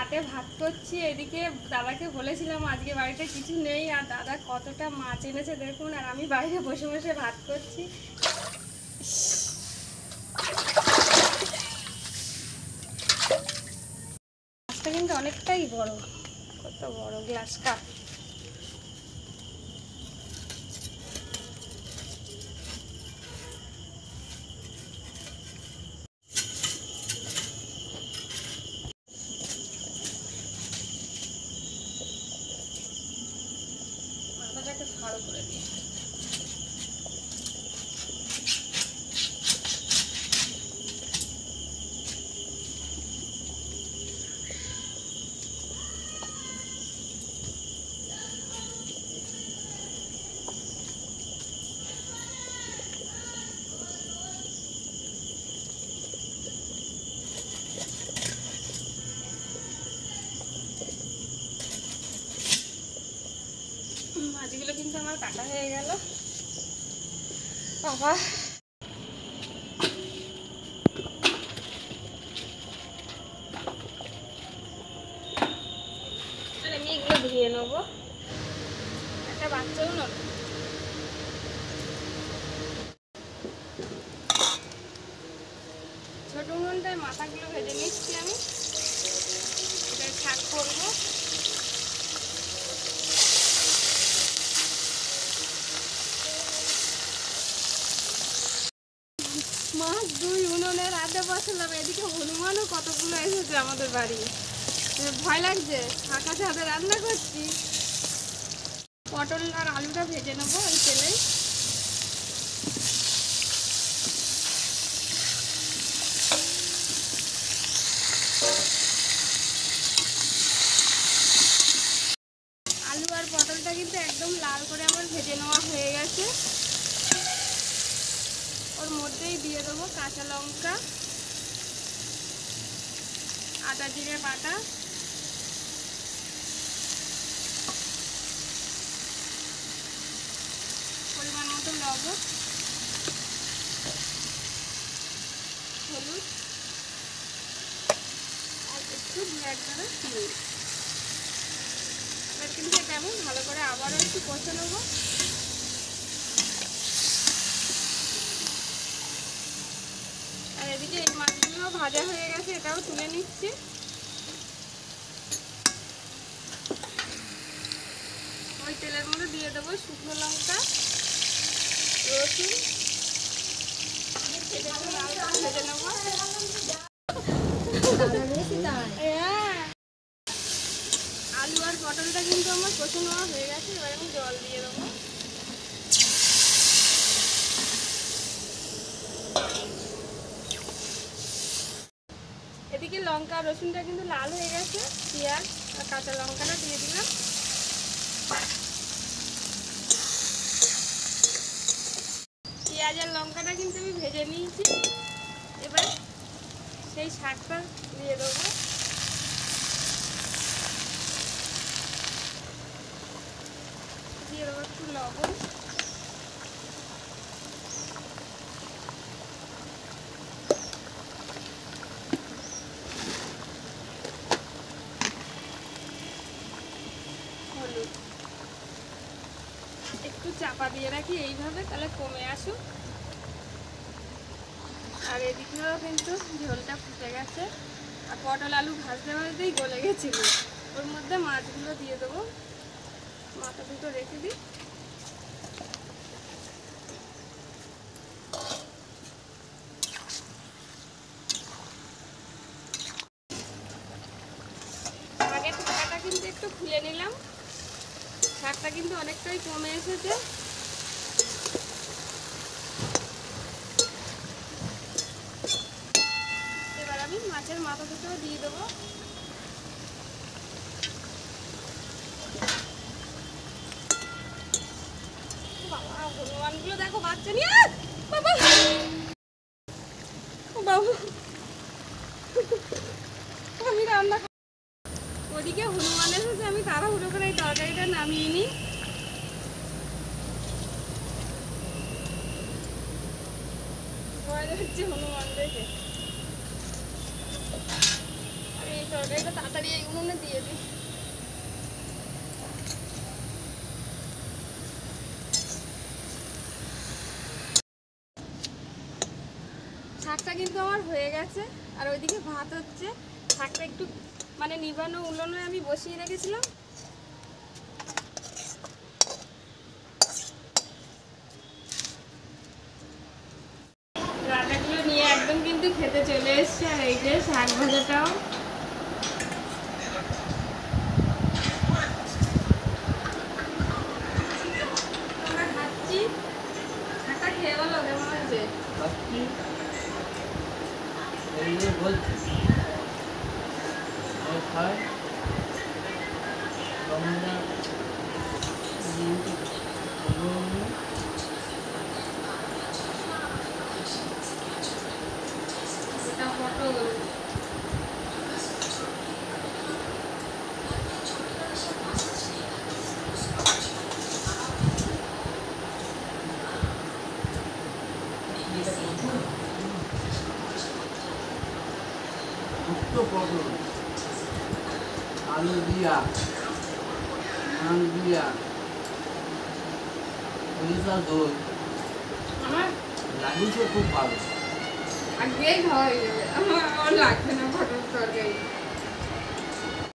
রাতে ভাত করছি, এদিকে দাদাকে বলেছিলাম আজকে বাড়িতে কিছু নেই, আর দাদা কতটা মাছ এনেছে দেখুন, আর আমি বাইরে বসে বসে ভাত করছি। মাছটা কিন্তু অনেকটাই বড়, কত বড় গ্লাস কাপ। মাথাটাকে ভালো করে দিই। মাছগুলো কিন্তু আমার কাটা হয়ে গেল বাবা। আমি এগুলো ধুয়ে নেবো, একটা বাচ্চাও নেব। ছোট উনুনটায় মাথাগুলো ভেজে নিচ্ছি আমি, এটা শাক করবো। মাছ দুই উনুনে রাতে বসালাম, এদিকে হনুমানও কতগুলো এসেছে আমাদের বাড়ি। ভয় লাগছে, ফাঁকা ছাদে রান্না করছি। পটল আর আলুটা ভেজে নেবো ওই তেলেই। আলু আর পটলটা কিন্তু একদম লাল করে আমার ভেজে নেওয়া হয়ে গেছে। ওর মধ্যেই দিয়ে দেবো কাঁচা লঙ্কা, আদা জিরে বাটা, পরিমাণ মতো লবণ, হলুদ আর একটু ব্ল্যাক কালার চিনি। এবার কিন্তু এটা আমি ভালো করে আবারও একটু কষে নেবো। আর এদিকে এই মাছগুলো ভাজা হয়ে গেছে, এটাও তুলে নিচ্ছি। ওই তেলের মধ্যে দিয়ে দেবো শুকনো লঙ্কা, রসুন, ভেজে নেবো। আলু আর পটলটা কিন্তু আমার কষে নেওয়া হয়ে গেছে, এবার আমি জল দিয়ে দেবো। এদিকে লঙ্কা রসুনটা কিন্তু লাল হয়ে গেছে, পেঁয়াজ আর কাঁচা লঙ্কাটা দিয়ে দিলাম। পেঁয়াজ আর লঙ্কাটা কিন্তু আমি ভেজে নিয়েছি, এবার সেই শাকটা দিয়ে দেবো। দিয়ে দেবো একটু লবণ, হলুদ। একটু চাপা দিয়ে রাখি এইভাবে, তাহলে কমে আসুক। আর এদিকেও কিন্তু ঝোলটা ফুটে গেছে, আর পটল আলু ভাজতে ভাজতেই গলে গেছিল। ওর মধ্যে মাছগুলো দিয়ে দেবো, মাথা দুটো রেখে দিই। আগের ঢাকাটা কিন্তু একটু খুলে নিলাম, শাকটা কিন্তু অনেকটাই কমে এসেছে। এবার আমি মাছের মাথা দুটো দিয়ে দেবো। বাবা হনুমানগুলো দেখো বাচ্চা নিয়ে, বাবা বাবু আমি রান্না। ওদিকে হনুমান এসেছে, আমি তাড়াহুড়ো করে এই তরকারিটা নামিয়ে নিই। ভয় লাগছে হনুমান দেখে। আমি এই তরকারিটা তাড়াতাড়ি এই উনুনে দিয়ে দিই। শাকটা কিন্তু আমার হয়ে গেছে, আর ওইদিকে ভাত হচ্ছে। শাকটা একটু মানে নিবানো উনুনে আমি বসিয়ে রেখেছিলাম। রান্নাগুলো নিয়ে একদম কিন্তু খেতে চলে এসছে। আর এই যে শাক ভাজাটাও আমরা খাচ্ছি। শাকটা খেয়ে বলো কেমন হয়েছে? এটা পটল। আলু দিয়া মাছ দিয়া সরিষা দই আমার লাগিয়েছে খুব ভালো। আগেই খাওয়া হয়ে যাবে, আমার লাগবে না পটল তরকারি।